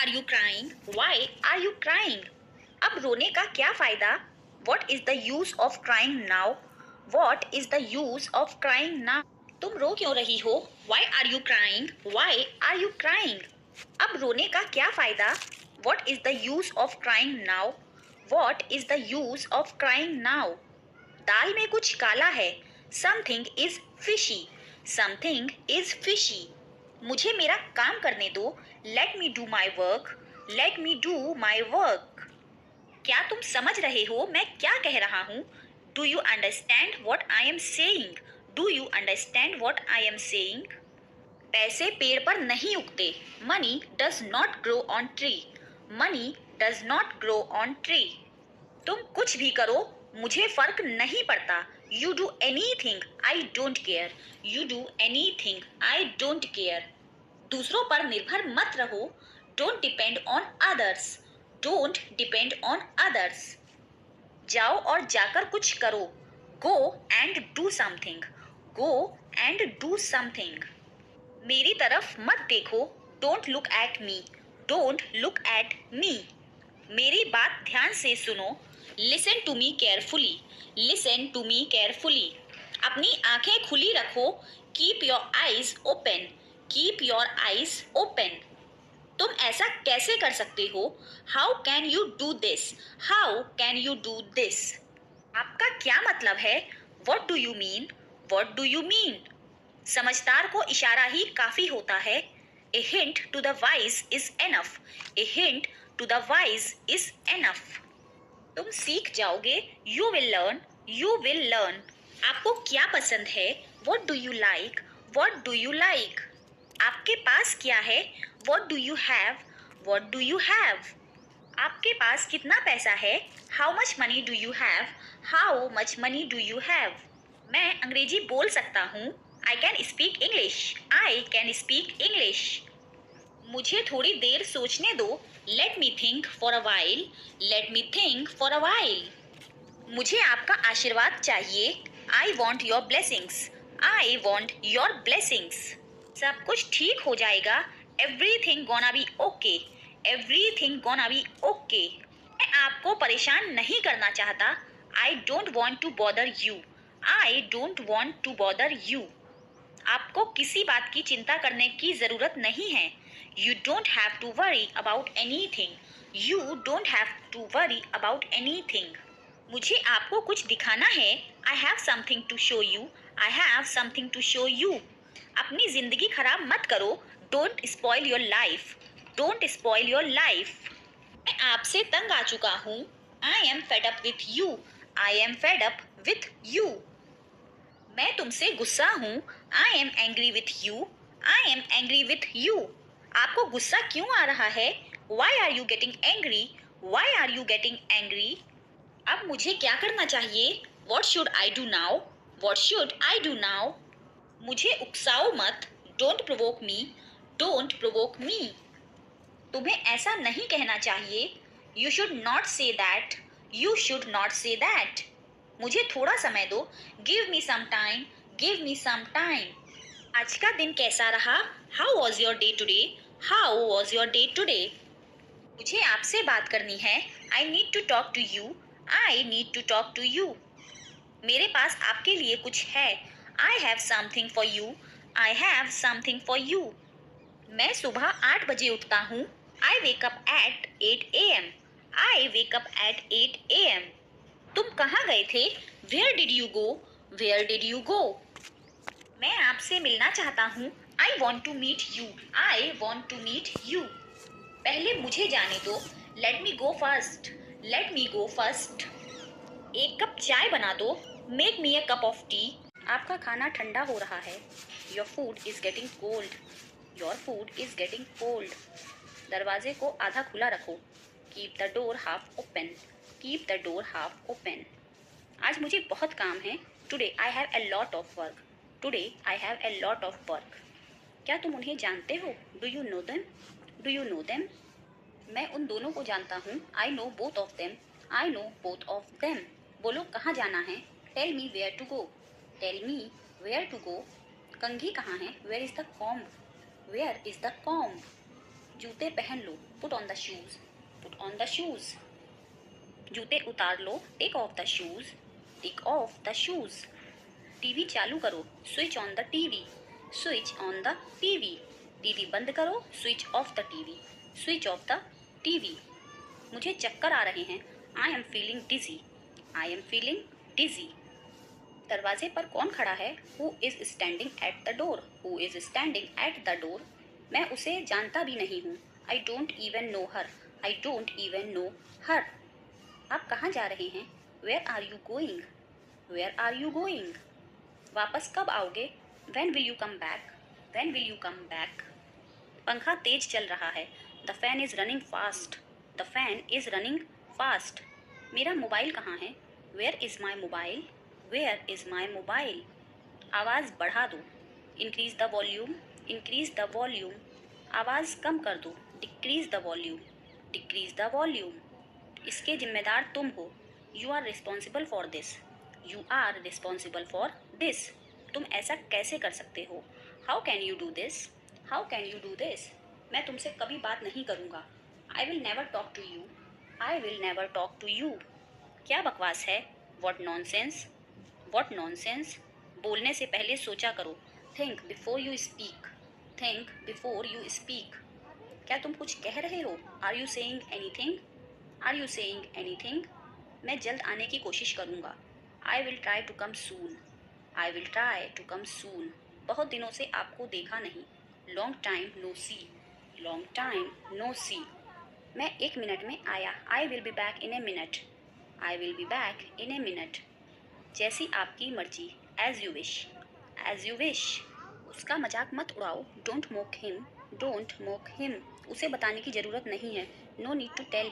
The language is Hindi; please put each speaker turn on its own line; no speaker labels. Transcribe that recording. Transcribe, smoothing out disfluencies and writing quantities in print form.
Are you crying? Why are you crying? अब रोने का क्या फायदा? What is the use of crying now? What is the use of crying now? तुम रो क्यों रही हो? Why are you crying? Why are you crying? अब रोने का क्या फायदा? What is the use of crying now? What is the use of crying now? दाल में कुछ काला है। Something is fishy. Something is fishy. मुझे मेरा काम करने दो। Let me do my work. Let me do my work. क्या तुम समझ रहे हो मैं क्या कह रहा हूँ? Do you understand what I am saying? Do you understand what I am saying? पैसे पेड़ पर नहीं उगते। Money does not grow on tree. Money does not grow on tree. तुम कुछ भी करो, मुझे फर्क नहीं पड़ता। You do any thing, I don't care. You do any thing, I don't care. दूसरों पर निर्भर मत रहो। Don't depend on others. Don't depend on others. जाओ और जाकर कुछ करो। Go and do something. Go and do something. मेरी तरफ मत देखो। Don't look at me. Don't look at me. मेरी बात ध्यान से सुनो। Listen to me carefully. Listen to me carefully. अपनी आंखें खुली रखो। Keep your eyes open. Keep your eyes open. तुम ऐसा कैसे कर सकते हो? How can you do this? How can you do this? आपका क्या मतलब है? What do you mean? What do you mean? समझदार को इशारा ही काफी होता है। A hint to the wise is enough. A hint to the wise is enough. तुम सीख जाओगे। You will learn. You will learn. आपको क्या पसंद है? What do you like? What do you like? आपके पास क्या है? What do you have? What do you have? आपके पास कितना पैसा है? How much money do you have? How much money do you have? मैं अंग्रेजी बोल सकता हूँ। I can speak English. I can speak English. मुझे थोड़ी देर सोचने दो। Let me think for a while. Let me think for a while. मुझे आपका आशीर्वाद चाहिए। I want your blessings. I want your blessings. सब कुछ ठीक हो जाएगा। Everything gonna be okay. Everything gonna be okay. मैं आपको परेशान नहीं करना चाहता। आई don't want to bother you. I don't want to bother you. आपको किसी बात की चिंता करने की जरूरत नहीं है। You don't have to worry about anything. You don't have to worry about anything. मुझे आपको कुछ दिखाना है। I have something to show you. I have something to show you. अपनी जिंदगी खराब मत करो। Don't spoil your life. Don't spoil your life. मैं आपसे तंग आ चुका हूँ। I am fed up with you. I am fed up with you. मैं तुमसे गुस्सा हूँ। I am angry with you. I am angry with you. आपको गुस्सा क्यों आ रहा है? Why are you getting angry? Why are you getting angry? अब मुझे क्या करना चाहिए? What should I do now? What should I do now? मुझे उकसाओ मत। Don't provoke me. Don't provoke me. तुम्हें ऐसा नहीं कहना चाहिए। You should not say that. You should not say that. मुझे थोड़ा समय दो। Give me some time. Give me some time. आज का दिन कैसा रहा? How was your day today? How was your day today? मुझे आपसे बात करनी है। I need to talk to you. I need to talk to you. मेरे पास आपके लिए कुछ है। I have something for you. I have something for you. मैं सुबह 8 बजे उठता हूँ। I wake up at 8 AM। I wake up at 8 AM। तुम कहाँ गए थे? Where did you go? Where did you go? मैं आपसे मिलना चाहता हूँ। I want to meet you. I want to meet you. पहले मुझे जाने दो। Let me go first. Let me go first. एक कप चाय बना दो। Make me a cup of tea. आपका खाना ठंडा हो रहा है। Your food is getting cold. Your food is getting cold. दरवाजे को आधा खुला रखो। Keep the door half open. Keep the door half open. आज मुझे बहुत काम है। Today I have a lot of work. Today I have a lot of work. क्या तुम उन्हें जानते हो? Do you know them? Do you know them? मैं उन दोनों को जानता हूँ। I know both of them. I know both of them. बोलो कहाँ जाना है? Tell me where to go. Tell me where to go. कंघी कहाँ है? Where is the comb? Where is the comb? जूते पहन लो, put on the shoes, put on the shoes. जूते उतार लो, take off the shoes, take off the shoes. TV चालू करो, switch on the TV, switch on the TV. TV बंद करो, switch off the TV, switch off the TV. मुझे चक्कर आ रहे हैं, I am feeling dizzy, I am feeling dizzy. दरवाजे पर कौन खड़ा है, who is standing at the door, who is standing at the door. मैं उसे जानता भी नहीं हूँ, I don't even know her, I don't even know her. आप कहाँ जा रहे हैं, where are you going, where are you going. वापस कब आओगे, when will you come back, when will you come back. पंखा तेज चल रहा है, the fan is running fast, the fan is running fast. मेरा मोबाइल कहाँ है, where is my mobile, where is my mobile. आवाज़ बढ़ा दो, increase the volume, increase the volume. आवाज़ कम कर दो, decrease the volume, decrease the volume. इसके जिम्मेदार तुम हो, you are responsible for this, you are responsible for this. तुम ऐसा कैसे कर सकते हो, how can you do this, how can you do this. मैं तुमसे कभी बात नहीं करूँगा, I will never talk to you, I will never talk to you. क्या बकवास है, वॉट नॉनसेंस, वॉट नॉनसेंस। बोलने से पहले सोचा करो, think before you speak, think before you speak. क्या तुम कुछ कह रहे हो, are you saying anything, are you saying anything. मैं जल्द आने की कोशिश करूँगा, I will try to come soon, I will try to come soon. बहुत दिनों से आपको देखा नहीं, long time no see, long time no see. मैं 1 मिनट में आया, I will be back in a minute, I will be back in a minute. जैसी आपकी मर्जी, as you wish, as you wish. उसका मजाक मत उड़ाओ, don't mock him, don't mock him. उसे बताने की ज़रूरत नहीं है, नो नीड टू टेल